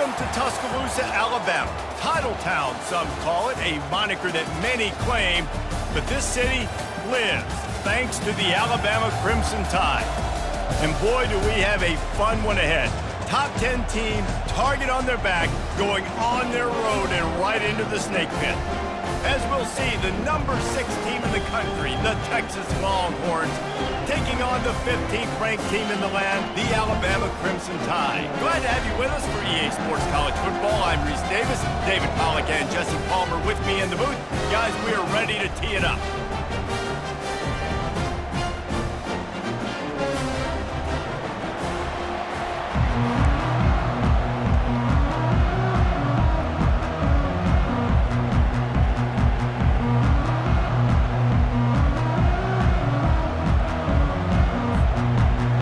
Welcome to Tuscaloosa, Alabama. Title Town, some call it, a moniker that many claim, but this city lives thanks to the Alabama Crimson Tide. And boy, do we have a fun one ahead. Top 10 team, target on their back, going on their road and right into the snake pit. As we'll see, the number 6 team in the country, the Texas Longhorns, taking on the 15th ranked team in the land, the Alabama Crimson Tide. Glad to have you with us for EA Sports College Football. I'm Reese Davis, David Pollack and Jesse Palmer with me in the booth. Guys, we are ready to tee it up.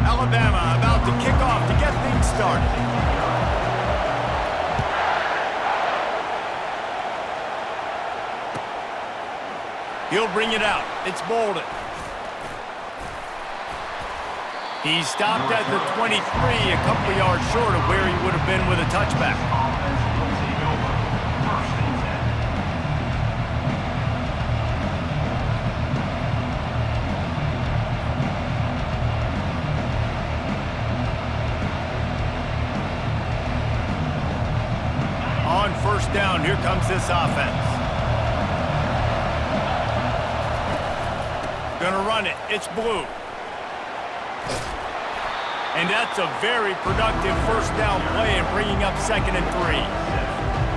Alabama about to kick off to get things started. He'll bring it out. It's Bolden. He stopped at the 23, a couple yards short of where he would have been with a touchback. On first down, here comes this offense. Gonna run it. It's Blue. And that's a very productive first down play and bringing up 2nd and 3.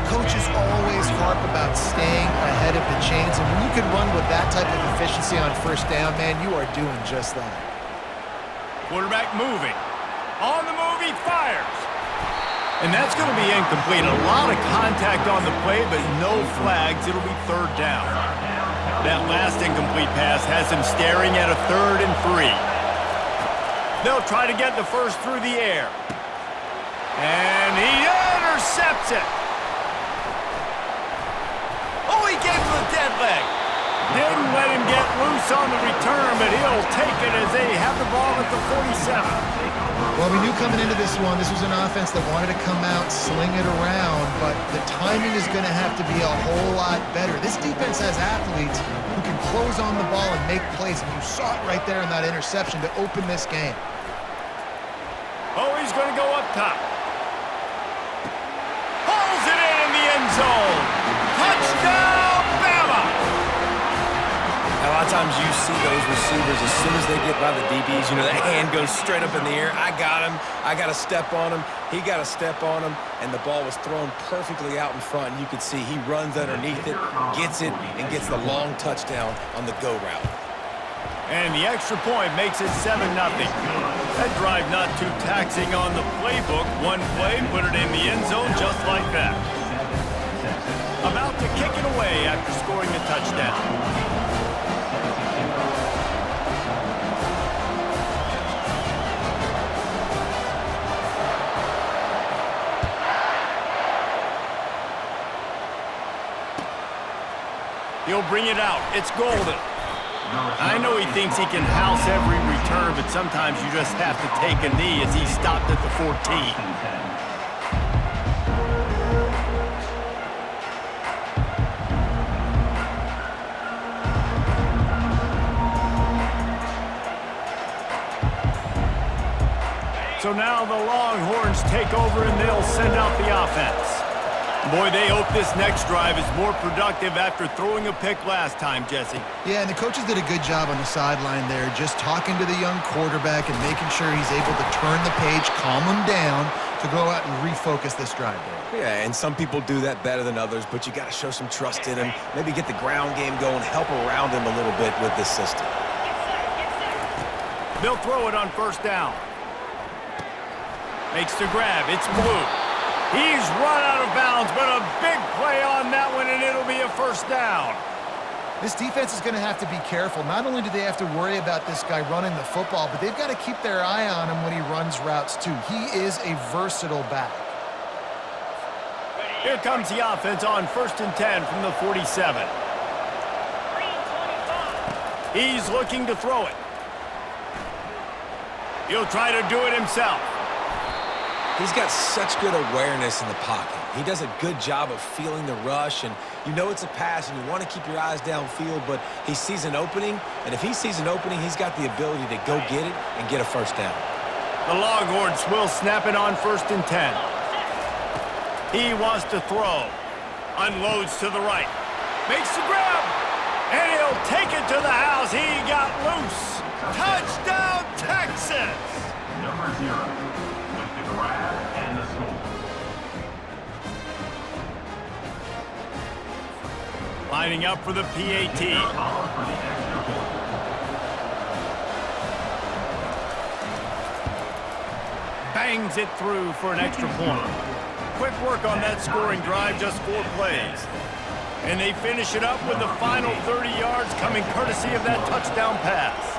Coaches always harp about staying ahead of the chains, and when you can run with that type of efficiency on first down, man, you are doing just that. Quarterback moving. On the move, he fires. And that's going to be incomplete. A lot of contact on the play, but no flags. It'll be 3rd down. That last incomplete pass has him staring at a 3rd and 3. They'll try to get the first through the air. And he intercepts it. Oh, he gave him a dead leg. Didn't let him get loose on the return, but he'll take it as they have the ball at the 47. Well, we knew coming into this one, this was an offense that wanted to come out, sling it around, but the timing is going to have to be a whole lot better. This defense has athletes who can close on the ball and make plays, and you saw it right there in that interception to open this game. Oh, he's going to go up top. Pulls it in the end zone. Touchdown, Bama! A lot of times you see those receivers, as soon as they get by the DBs, you know, that hand goes straight up in the air. I got him. I got to step on him. He got to step on him, and the ball was thrown perfectly out in front. And you could see he runs underneath it, gets it, and gets the long touchdown on the go route. And the extra point makes it 7-0. That drive not too taxing on the playbook. One play, put it in the end zone just like that. About to kick it away after scoring a touchdown. He'll bring it out. It's Golden. I know he thinks he can house every return, but sometimes you just have to take a knee as he stopped at the 14. So now the Longhorns take over and they'll send out the offense. Boy, they hope this next drive is more productive after throwing a pick last time, Jesse. Yeah, and the coaches did a good job on the sideline there, just talking to the young quarterback and making sure he's able to turn the page, calm him down, to go out and refocus this drive there. Yeah, and some people do that better than others, but you got to show some trust in him, maybe get the ground game going, help around him a little bit with this system. They'll throw it on first down. Makes the grab. It's Blue. He's run out of bounds, but a big play on that one, and it'll be a first down. This defense is going to have to be careful. Not only do they have to worry about this guy running the football, but they've got to keep their eye on him when he runs routes, too. He is a versatile back. Here comes the offense on 1st and 10 from the 47. He's looking to throw it. He'll try to do it himself. He's got such good awareness in the pocket. He does a good job of feeling the rush, and you know it's a pass, and you want to keep your eyes downfield, but he sees an opening, and if he sees an opening, he's got the ability to go get it and get a first down. The Longhorns will snap it on 1st and 10. He wants to throw. Unloads to the right. Makes the grab. And he'll take it to the house. He got loose. Touchdown, Texas! Number 0 with the grab and the score. Lining up for the PAT. Bangs it through for an extra point. Quick work on that scoring drive, just 4 plays. And they finish it up with the final 30 yards coming courtesy of that touchdown pass.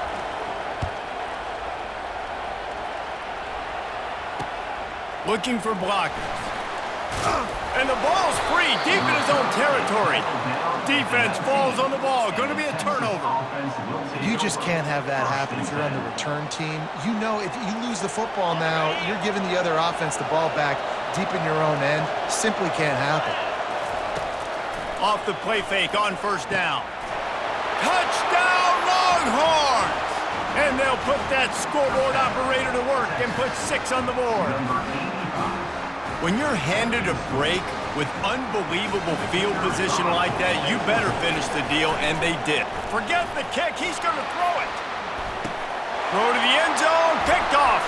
Looking for blockers. And the ball's free, deep in his own territory. Defense falls on the ball. Going to be a turnover. You just can't have that happen if you're on the return team. You know if you lose the football now, you're giving the other offense the ball back deep in your own end. Simply can't happen. Off the play fake on 1st down. Touchdown, Longhorns! And they'll put that scoreboard operator to work and put 6 on the board. When you're handed a break with unbelievable field position like that, you better finish the deal, and they did. Forget the kick, he's going to throw it. Throw to the end zone, picked off.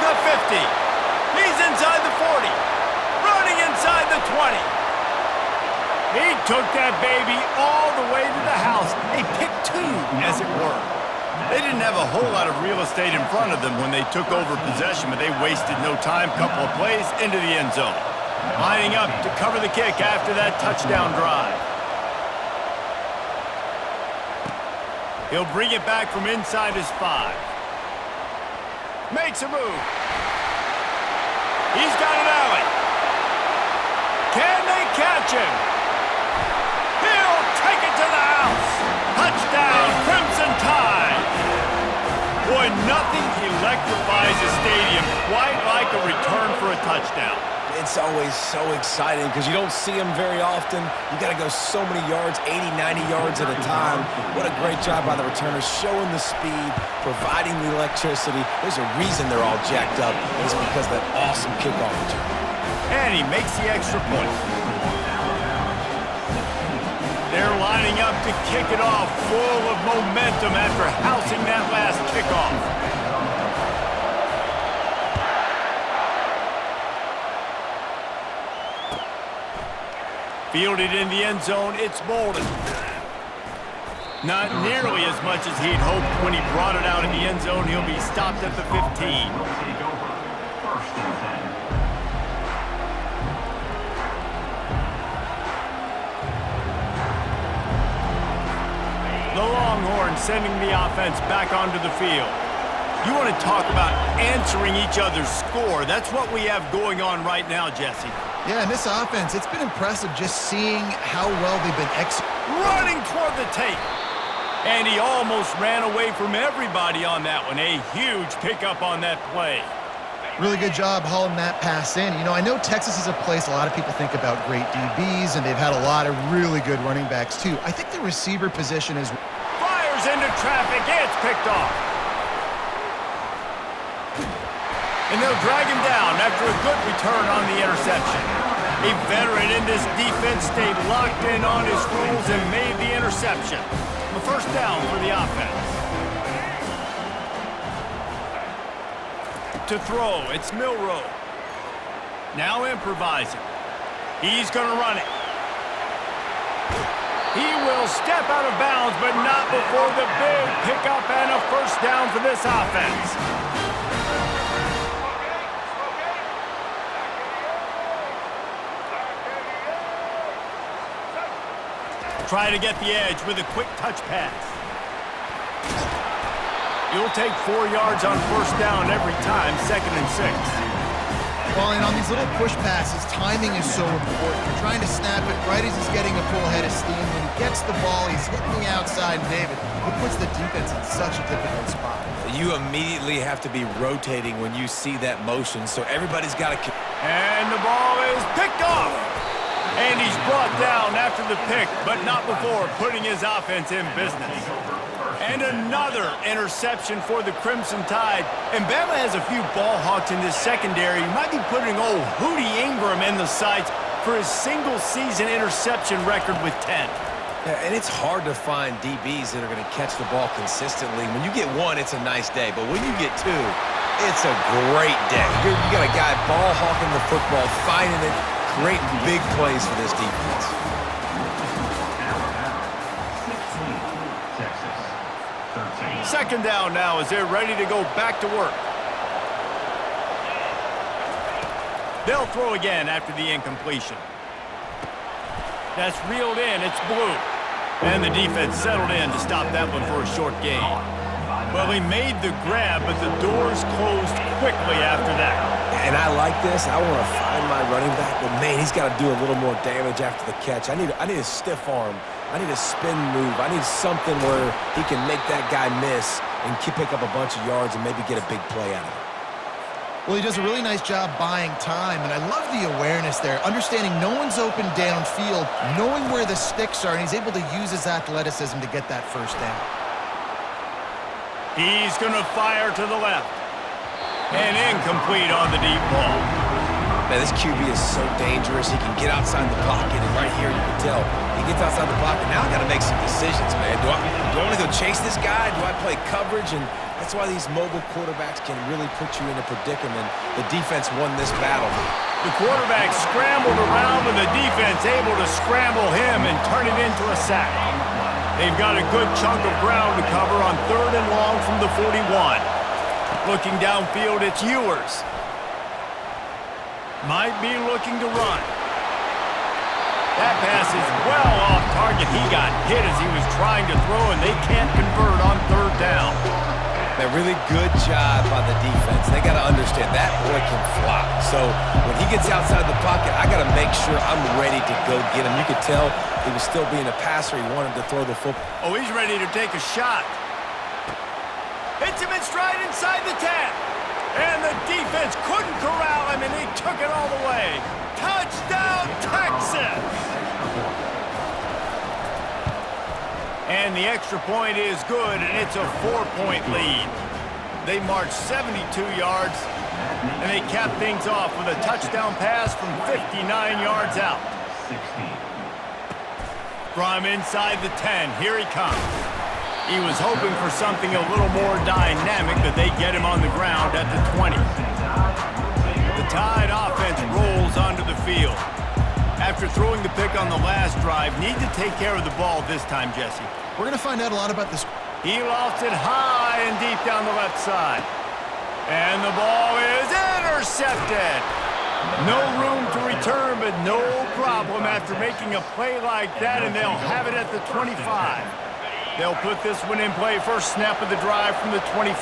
The 50. He's inside the 40. Running inside the 20. He took that baby all the way to the house. A pick 2, as it were. They didn't have a whole lot of real estate in front of them when they took over possession, but they wasted no time. Couple of plays into the end zone. Lining up to cover the kick after that touchdown drive. He'll bring it back from inside his 5. Makes a move. He's got an alley. Can they catch him? He'll take it to the house. Touchdown, Crimson Tide. Boy, nothing electrifies a stadium quite like a return for a touchdown. It's always so exciting because you don't see them very often. You got to go so many yards, 80, 90 yards at a time. What a great job by the returners, showing the speed, providing the electricity. There's a reason they're all jacked up, and it's because of that awesome kickoff return. And he makes the extra point. They're lining up to kick it off, full of momentum after housing that last kickoff. Fielded in the end zone, it's Bolden. Not nearly as much as he'd hoped when he brought it out in the end zone. He'll be stopped at the 15. The Longhorns sending the offense back onto the field. You want to talk about answering each other's score. That's what we have going on right now, Jesse. Yeah, and this offense, it's been impressive just seeing how well they've been executing. Running toward the tape. And he almost ran away from everybody on that one. A huge pickup on that play. Really good job hauling that pass in. You know, I know Texas is a place a lot of people think about great DBs, and they've had a lot of really good running backs, too. I think the receiver position is... Fires into traffic. It's picked off. And they'll drag him down after a good return on the interception. A veteran in this defense stayed locked in on his rules and made the interception. A first down for the offense. To throw, it's Milroe. Now improvising. He's going to run it. He will step out of bounds, but not before the big pickup and a first down for this offense. Try to get the edge with a quick touch pass. You'll take 4 yards on first down every time, 2nd and 6. Well, and on these little push passes, timing is so important. You're trying to snap it right as he's getting a full head of steam. When he gets the ball, he's hitting the outside, David. It puts the defense in such a difficult spot. You immediately have to be rotating when you see that motion, so everybody's got to... And the ball is picked off. And he's brought down after the pick, but not before putting his offense in business. And another interception for the Crimson Tide. And Bama has a few ball hawks in this secondary. You might be putting old Hootie Ingram in the sights for his single-season interception record with 10. Yeah, and it's hard to find DBs that are going to catch the ball consistently. When you get one, it's a nice day. But when you get two, it's a great day. You got a guy ball hawking the football, finding it, creating big plays for this defense. Second down now as they're ready to go back to work. They'll throw again after the incompletion. That's reeled in. It's blue. And the defense settled in to stop that one for a short gain. Well, he made the grab, but the doors closed quickly after that. And I like this. I want to find my running back, but man, he's got to do a little more damage after the catch. I need a stiff arm. I need a spin move. I need something where he can make that guy miss and pick up a bunch of yards and maybe get a big play out of it. Well, he does a really nice job buying time, and I love the awareness there, understanding no one's open downfield, knowing where the sticks are, and he's able to use his athleticism to get that first down. He's going to fire to the left. And incomplete on the deep ball. Man, this QB is so dangerous. He can get outside the pocket, and right here you can tell he gets outside the pocket. Now I got to make some decisions, man. Do I want to go chase this guy? Do I play coverage? And that's why these mobile quarterbacks can really put you in a predicament. The defense won this battle. The quarterback scrambled around, and the defense able to scramble him and turn it into a sack. They've got a good chunk of ground to cover on 3rd and long from the 41. Looking downfield, it's Ewers. Might be looking to run. That pass is well off target. He got hit as he was trying to throw, and they can't convert on 3rd down. A really good job by the defense. They got to understand that boy can fly. So when he gets outside the pocket, I got to make sure I'm ready to go get him. You could tell he was still being a passer. He wanted to throw the football. Oh, he's ready to take a shot. Hits him in stride inside the 10. And the defense couldn't corral him, and he took it all the way. Touchdown, Texas! And the extra point is good, and it's a 4-point lead. They marched 72 yards, and they capped things off with a touchdown pass from 59 yards out. From inside the 10, here he comes. He was hoping for something a little more dynamic, but they get him on the ground at the 20. The Tide offense rolls onto the field. After throwing the pick on the last drive, need to take care of the ball this time, Jesse. We're going to find out a lot about this. He lofts it high and deep down the left side. And the ball is intercepted. No room to return, but no problem after making a play like that, and they'll have it at the 25. They'll put this one in play. First snap of the drive from the 25.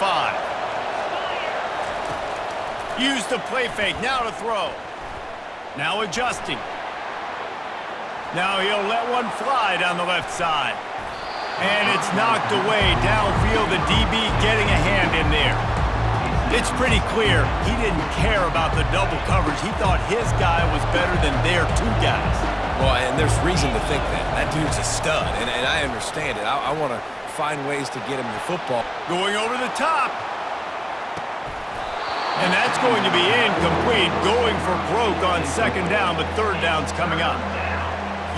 Use the play fake. Now to throw. Now adjusting. Now he'll let one fly down the left side. And it's knocked away downfield. The DB getting a hand in there. It's pretty clear he didn't care about the double coverage. He thought his guy was better than their 2 guys. Well, and there's reason to think that. That dude's a stud, and I understand it. I want to find ways to get him the football. Going over the top. And that's going to be incomplete. Going for broke on 2nd down, but 3rd down's coming up.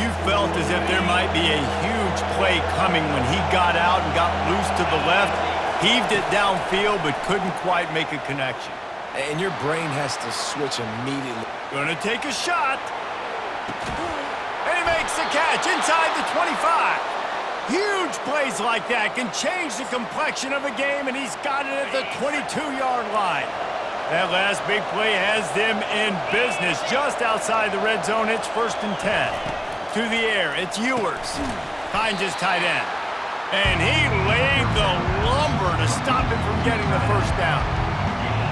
You felt as if there might be a huge play coming when he got out and got loose to the left. Heaved it downfield, but couldn't quite make a connection. And your brain has to switch immediately. Gonna take a shot. And he makes the catch inside the 25. Huge plays like that can change the complexion of a game, and he's got it at the 22-yard line. That last big play has them in business just outside the red zone. It's 1st and 10. To the air, it's Ewers. Finds his tight end. And he laid the lumber to stop him from getting the 1st down.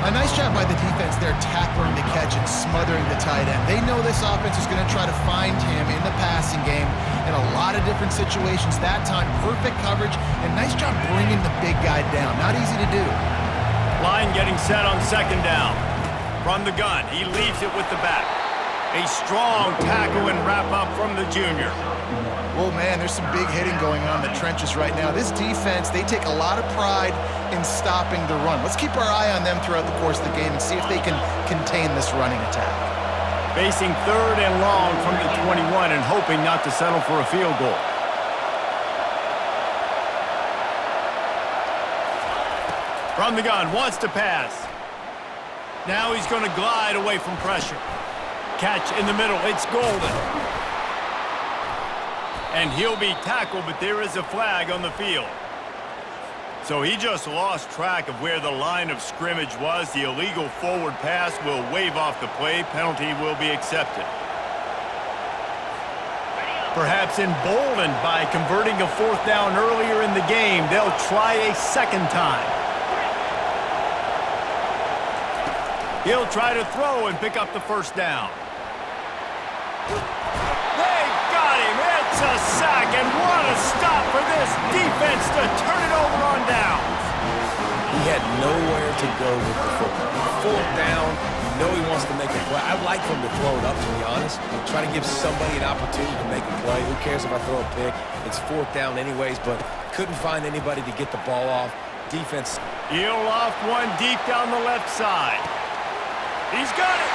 A nice job by the defense there, tackling the catch and smothering the tight end. They know this offense is going to try to find him in the passing game in a lot of different situations. That time, perfect coverage, and nice job bringing the big guy down. Not easy to do. Line getting set on second down. From the gun, he leaves it with the back. A strong tackle and wrap-up from the junior. Well, man, there's some big hitting going on in the trenches right now. This defense, they take a lot of pride in stopping the run. Let's keep our eye on them throughout the course of the game and see if they can contain this running attack. Facing third and long from the 21 and hoping not to settle for a field goal. From the gun, wants to pass. Now he's going to glide away from pressure. Catch in the middle, it's Golden. And he'll be tackled, but there is a flag on the field. So he just lost track of where the line of scrimmage was. The illegal forward pass will wave off the play. Penalty will be accepted. Perhaps emboldened by converting a fourth down earlier in the game, they'll try a second time. He'll try to throw and pick up the first down. They got him. It's a sack, and what a stop for this defense to turn it over on downs. He had nowhere to go with the football. Fourth down, you know he wants to make a play. I'd like for him to throw it up, to be honest. Try to give somebody an opportunity to make a play. Who cares if I throw a pick? It's fourth down anyways, but couldn't find anybody to get the ball off. Defense. You'll off one deep down the left side. He's got it.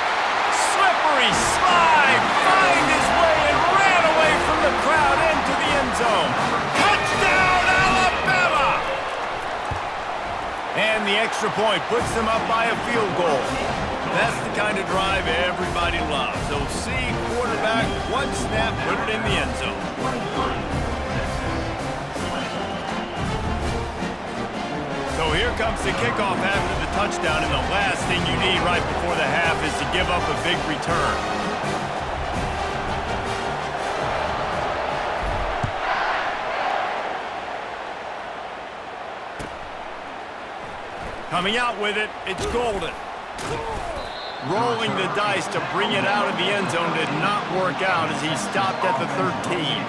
Slippery slide. Find his way and ran away from the crowd into the end zone. Touchdown, Alabama! And the extra point puts them up by a field goal. That's the kind of drive everybody loves. So see quarterback, one snap, put it in the end zone. So here comes the kickoff after the touchdown, and the last thing you need right before the half is to give up a big return. Coming out with it, it's Golden. Rolling the dice to bring it out of the end zone did not work out as he stopped at the 13.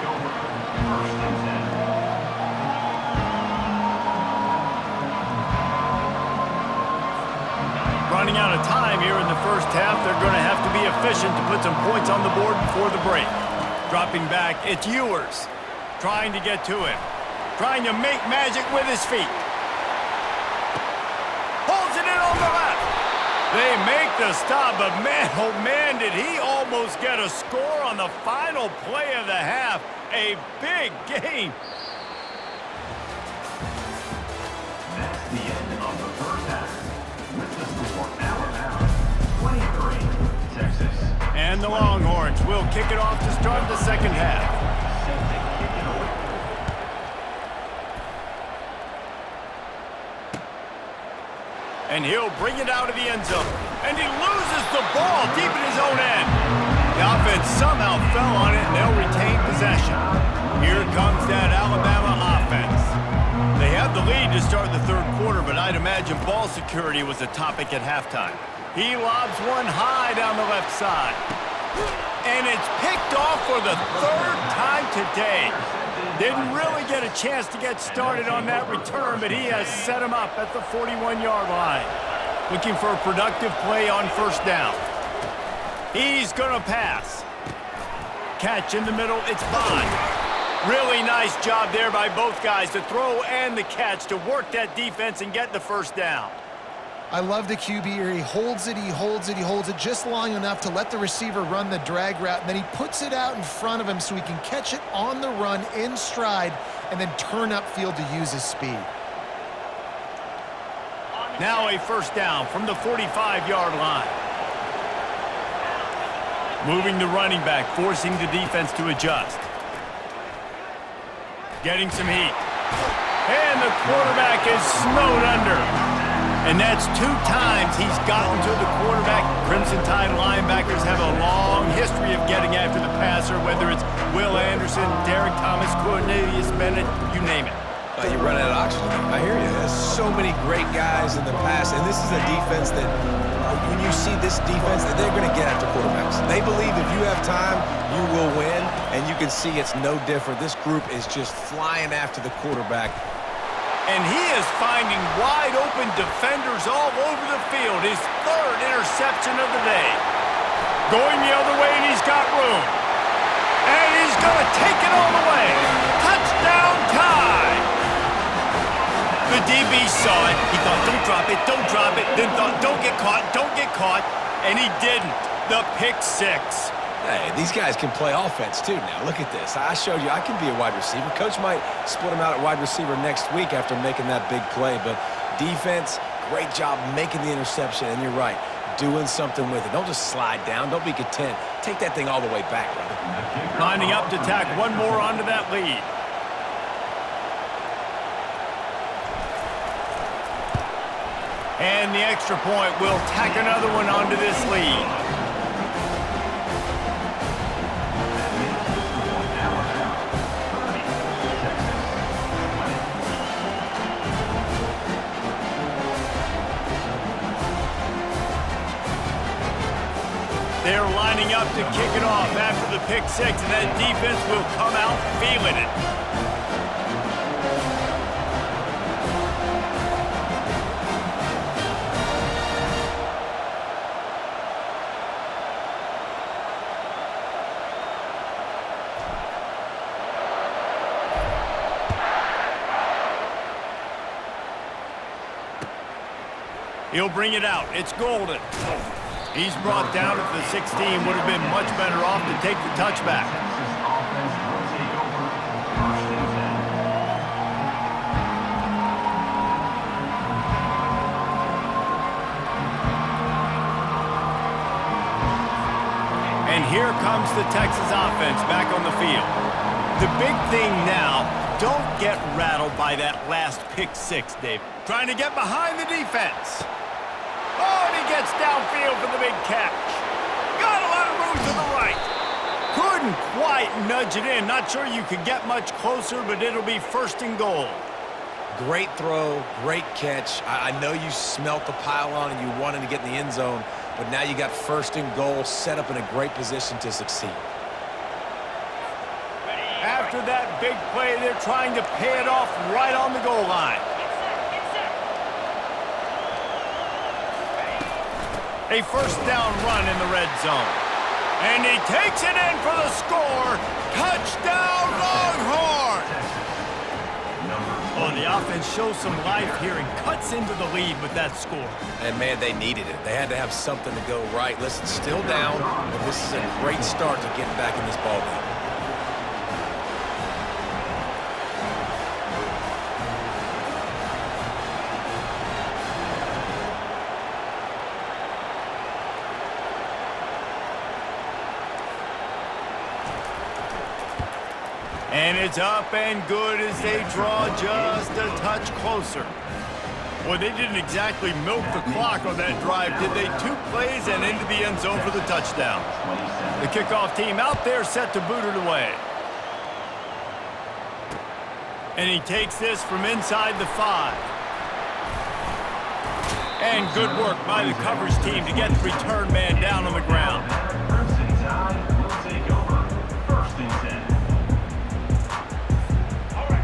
Running out of time here in the first half, they're going to have to be efficient to put some points on the board before the break. Dropping back, it's Ewers. Trying to get to him. Trying to make magic with his feet. Holds it in on the left. They make the stop, but man, oh man, did he almost get a score on the final play of the half. A big game. That's the end of the first half. With the score, Alabama 23, Texas. And the Longhorns will kick it off to start the second half. Set to kick it away. And he'll bring it out of the end zone. And he loses the ball deep in his own end. The offense somehow fell on it, and they'll retain possession. Here comes that Alabama offense. They have the lead to start the third quarter, but I'd imagine ball security was a topic at halftime. He lobs one high down the left side. And it's picked off for the third time today. Didn't really get a chance to get started on that return, but he has set him up at the 41-yard line. Looking for a productive play on first down. He's going to pass. Catch in the middle, it's Bond. Really nice job there by both guys to throw and the catch to work that defense and get the first down. I love the QB here. He holds it, he holds it, he holds it just long enough to let the receiver run the drag route, and then he puts it out in front of him so he can catch it on the run in stride and then turn upfield to use his speed. Now a first down from the 45-yard line. Moving the running back, forcing the defense to adjust. Getting some heat. And the quarterback is snowed under. And that's 2 times he's gotten to the quarterback. Crimson Tide linebackers have a long history of getting after the passer, whether it's Will Anderson, Derek Thomas, Cornelius Bennett, you name it. You run out of oxygen. I hear you. There's so many great guys in the past, and this is a defense that, when you see this defense, they're going to get after quarterbacks. They believe if you have time, you will win, and you can see it's no different. This group is just flying after the quarterback. And he is finding wide-open defenders all over the field. His third interception of the day. Going the other way, and he's got room. And he's going to take it all the way. Touchdown tie! The DB saw it. He thought, don't drop it, don't drop it. Then thought, don't get caught. And he didn't. The pick six. Hey, these guys can play offense, too, now. Look at this. I showed you I can be a wide receiver. Coach might split him out at wide receiver next week after making that big play. But defense, great job making the interception. And you're right, doing something with it. Don't just slide down. Don't be content. Take that thing all the way back, brother. Lining up to tack one more onto that lead. And the extra point will tack another one onto this lead. They're lining up to kick it off after the pick six, and that defense will come out feeling it. He'll bring it out. It's Golden. He's brought down at the 16. Would have been much better off to take the touchback. And here comes the Texas offense back on the field. The big thing now, don't get rattled by that last pick six, Dave. Trying to get behind the defense. Oh, and he gets downfield for the big catch. Got a lot of room to the right. Couldn't quite nudge it in. Not sure you could get much closer, but it'll be first and goal. Great throw, great catch. I know you smelt the pylon and you wanted to get in the end zone, but now you got first and goal set up in a great position to succeed. After that big play, they're trying to pay it off right on the goal line. A first down run in the red zone. And he takes it in for the score. Touchdown, Longhorns! Oh, the offense shows some life here and cuts into the lead with that score. And, man, they needed it. They had to have something to go right. Listen, still down, but this is a great start to getting back in this ballgame. And it's up and good as they draw just a touch closer. Well, they didn't exactly milk the clock on that drive, did they? 2 plays and into the end zone for the touchdown. The kickoff team out there set to boot it away. And he takes this from inside the 5. And good work by the coverage team to get the return man down on the ground.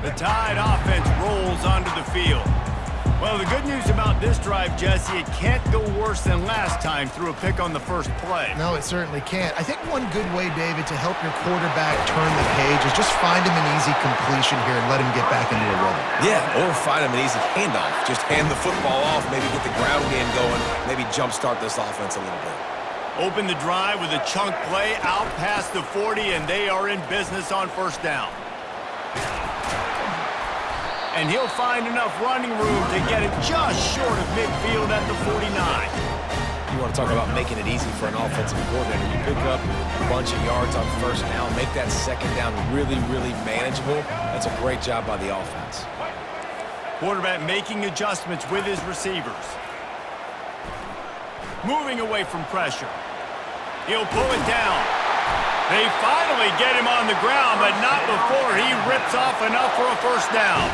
The Tide offense rolls onto the field. Well, the good news about this drive, Jesse, it can't go worse than last time through a pick on the first play. No, it certainly can't. I think one good way, David, to help your quarterback turn the page is just find him an easy completion here and let him get back into a rhythm. Yeah, or find him an easy handoff. Just hand the football off, maybe get the ground game going, maybe jumpstart this offense a little bit. Open the drive with a chunk play out past the 40, and they are in business on first down. And he'll find enough running room to get it just short of midfield at the 49. You want to talk about making it easy for an offensive coordinator. You pick up a bunch of yards on first down, make that second down really, really manageable. That's a great job by the offense. Quarterback making adjustments with his receivers. Moving away from pressure. He'll pull it down. They finally get him on the ground, but not before he rips off enough for a first down.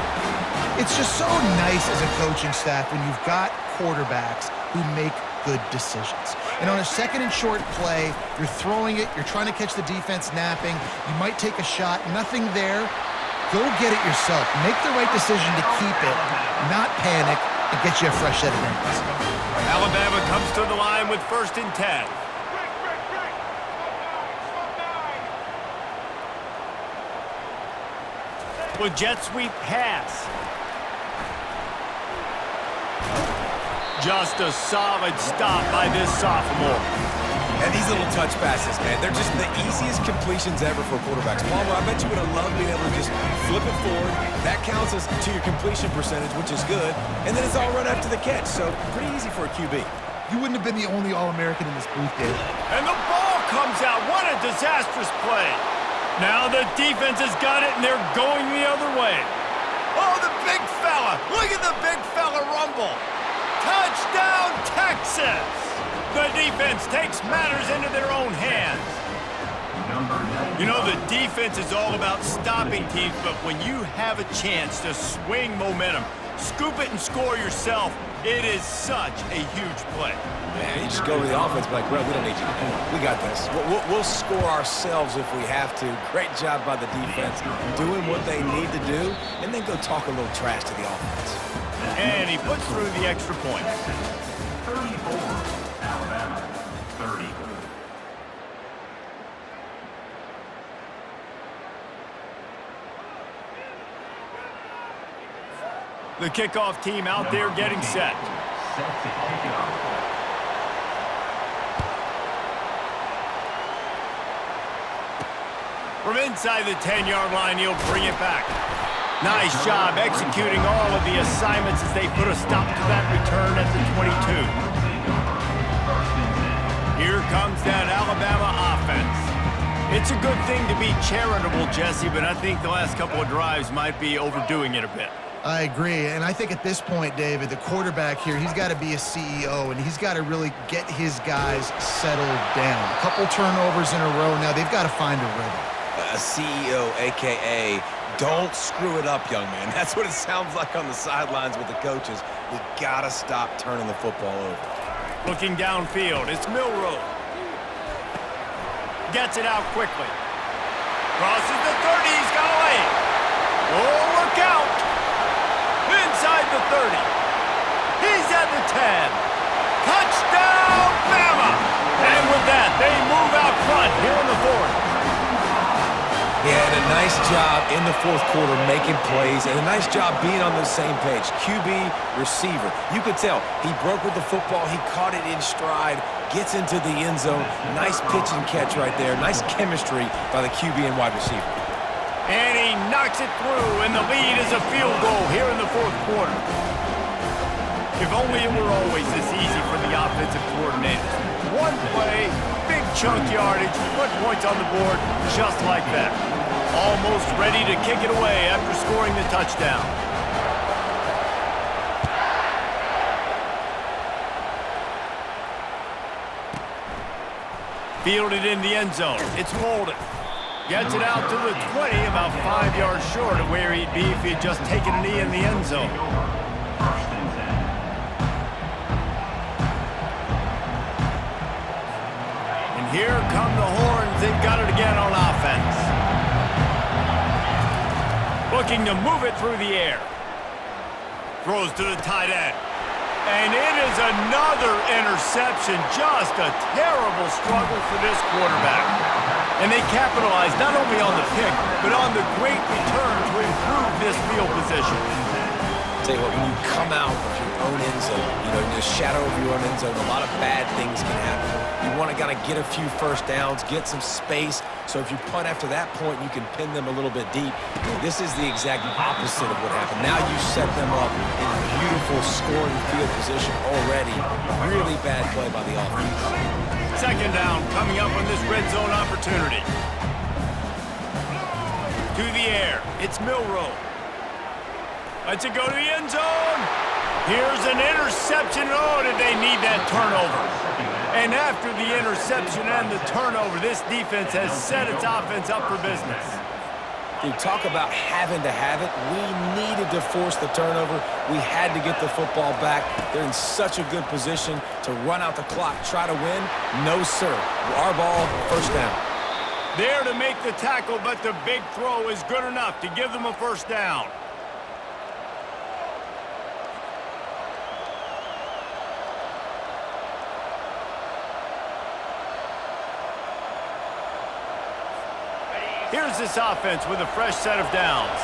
It's just so nice as a coaching staff when you've got quarterbacks who make good decisions. And on a second and short play, you're throwing it, you're trying to catch the defense napping, you might take a shot, nothing there. Go get it yourself. Make the right decision to keep it, not panic, and get you a fresh set of downs. Alabama comes to the line with 1st and 10. With jet sweep pass. Just a solid stop by this sophomore. And these little touch passes, man, they're just the easiest completions ever for quarterbacks. Palmer, I bet you would have loved being able to just flip it forward. That counts as to your completion percentage, which is good. And then it's all run after the catch, so pretty easy for a QB. You wouldn't have been the only All-American in this booth, Dave. And the ball comes out. What a disastrous play. Now the defense has got it, and they're going the other way. Oh, the big fella. Look at the big fella rumble. Touchdown, Texas. The defense takes matters into their own hands. You know, the defense is all about stopping teams, but when you have a chance to swing momentum, scoop it and score yourself, it is such a huge play. Man, you just go to the offense, be like, bro, we don't need you. We got this. We'll score ourselves if we have to. Great job by the defense, doing what they need to do, and then go talk a little trash to the offense. And he puts through the extra point. 34, Alabama, 30. The kickoff team out there getting set. Set to kick it off. From inside the 10-yard line, he'll bring it back. Nice job executing all of the assignments as they put a stop to that return at the 22. Here comes that Alabama offense. It's a good thing to be charitable, Jesse, but I think the last couple of drives might be overdoing it a bit. I agree, and I think at this point, David, the quarterback here, he's got to be a CEO, and he's got to really get his guys settled down. A couple turnovers in a row now. They've got to find a rhythm. A CEO, a.k.a. don't screw it up, young man. That's what it sounds like on the sidelines with the coaches. We got to stop turning the football over. Looking downfield, it's Milroe. Gets it out quickly. Crosses the 30, he's got a lane. Oh, look out! Inside the 30. He's at the 10. Touchdown, Bama! And with that, they move out front here in the 4th. He had a nice job in the 4th quarter making plays and a nice job being on the same page. QB, receiver. You could tell he broke with the football. He caught it in stride, gets into the end zone. Nice pitch and catch right there. Nice chemistry by the QB and wide receiver. And he knocks it through, and the lead is a field goal here in the 4th quarter. If only it were always this easy for the offensive coordinators. One play, big chunk yardage, put points on the board just like that. Almost ready to kick it away after scoring the touchdown. Fielded in the end zone. It's Molden. Gets it out to the 20, about 5 yards short of where he'd be if he'd just taken a knee in the end zone. And here come the horns. They've got it again on offense. Looking to move it through the air. Throws to the tight end. And it is another interception. Just a terrible struggle for this quarterback. And they capitalized not only on the pick, but on the great return to improve this field position. Tell you what, when you come out of your own end zone, you know, in the shadow of your own end zone, a lot of bad things can happen. You want to kind of get a few first downs, get some space, so if you punt after that point, you can pin them a little bit deep. This is the exact opposite of what happened. Now you set them up in beautiful scoring field position already. Really bad play by the offense. Second down coming up on this red zone opportunity. To the air, it's Milroe. Lets it go to the end zone. Here's an interception. Oh, did they need that turnover? And after the interception and the turnover, this defense has set its offense up for business. Dude, talk about having to have it. We needed to force the turnover. We had to get the football back. They're in such a good position to run out the clock, try to win. No, sir. Our ball, first down. There to make the tackle, but the big throw is good enough to give them a first down. Here's this offense with a fresh set of downs.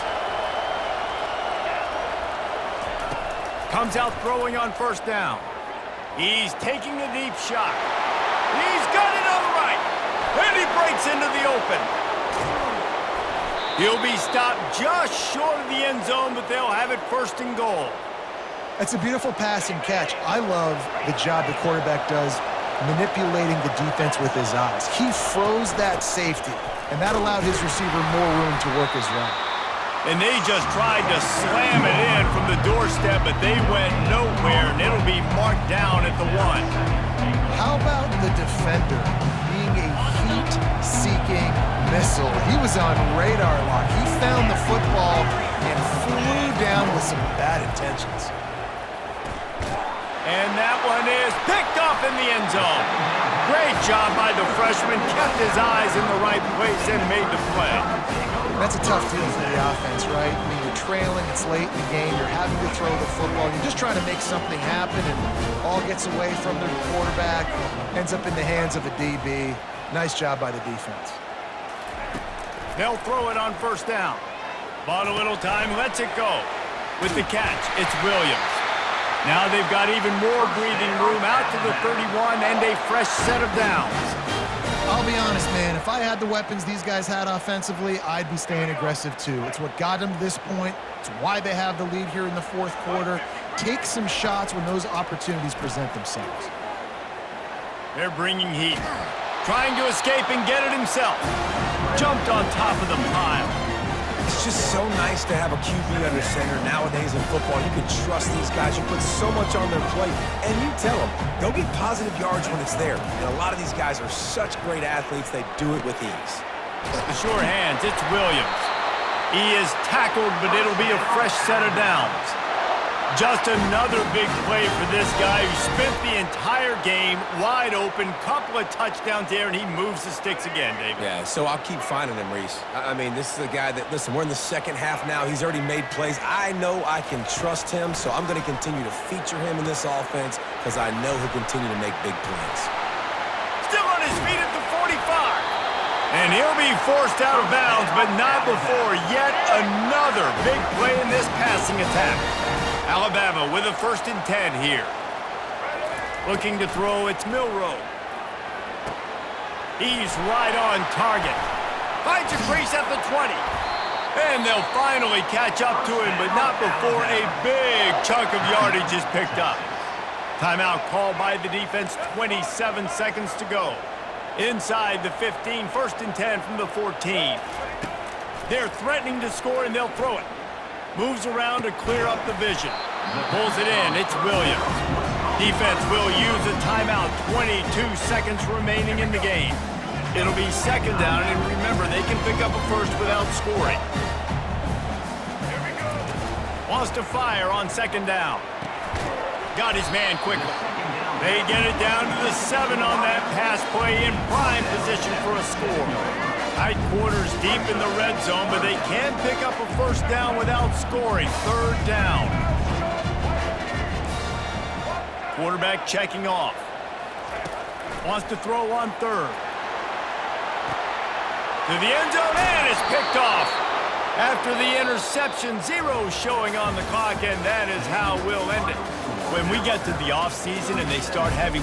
Comes out throwing on first down. He's taking a deep shot. He's got it on the right. And he breaks into the open. He'll be stopped just short of the end zone, but they'll have it first and goal. That's a beautiful passing catch. I love the job the quarterback does manipulating the defense with his eyes. He froze that safety, and that allowed his receiver more room to work his route. And they just tried to slam it in from the doorstep, but they went nowhere, and it'll be marked down at the 1. How about the defender being a heat-seeking missile? He was on radar lock. He found the football and flew down with some bad intentions. And that one is picked off in the end zone. Great job by the freshman. Kept his eyes in the right place and made the play. That's a tough deal for the offense, right? I mean, you're trailing, it's late in the game, you're having to throw the football, you're just trying to make something happen, and all gets away from the quarterback, ends up in the hands of a DB. Nice job by the defense. They'll throw it on first down. Bought a little time, lets it go. With the catch, it's Williams. Now they've got even more breathing room out to the 31 and a fresh set of downs. I'll be honest, man, if I had the weapons these guys had offensively, I'd be staying aggressive too. It's what got them to this point. It's why they have the lead here in the fourth quarter. Take some shots when those opportunities present themselves. They're bringing heat. Trying to escape and get it himself. Jumped on top of the pile. It's just so nice to have a QB under center nowadays in football. You can trust these guys. You put so much on their plate, and you tell them, go get positive yards when it's there. And a lot of these guys are such great athletes, they do it with ease. The sure hands, it's Williams. He is tackled, but it'll be a fresh set of downs. Just another big play for this guy who spent the entire game wide open, couple of touchdowns there, and he moves the sticks again, David. Yeah, so I'll keep finding him, Reese. I mean, this is a guy that, listen, we're in the second half now. He's already made plays. I know I can trust him, so I'm going to continue to feature him in this offense because I know he'll continue to make big plays. Still on his feet at the 45. And he'll be forced out of bounds, but not before yet another big play in this passing attack. Alabama with a 1st and 10 here. Looking to throw, it's Milroe. He's right on target. Finds a crease at the 20. And they'll finally catch up to him, but not before a big chunk of yardage is picked up. Timeout called by the defense, 27 seconds to go. Inside the 15, 1st and 10 from the 14. They're threatening to score, and they'll throw it. Moves around to clear up the vision. Pulls it in, it's Williams. Defense will use a timeout, 22 seconds remaining in the game. It'll be 2nd down, and remember, they can pick up a first without scoring. Wants to fire on 2nd down. Got his man quickly. They get it down to the 7 on that pass play, in prime position for a score. Tight quarters deep in the red zone, but they can pick up a first down without scoring. 3rd down. Quarterback checking off. Wants to throw on 3rd. To the end zone, and it's picked off. After the interception, 0 showing on the clock, and that is how we'll end it. When we get to the offseason and they start having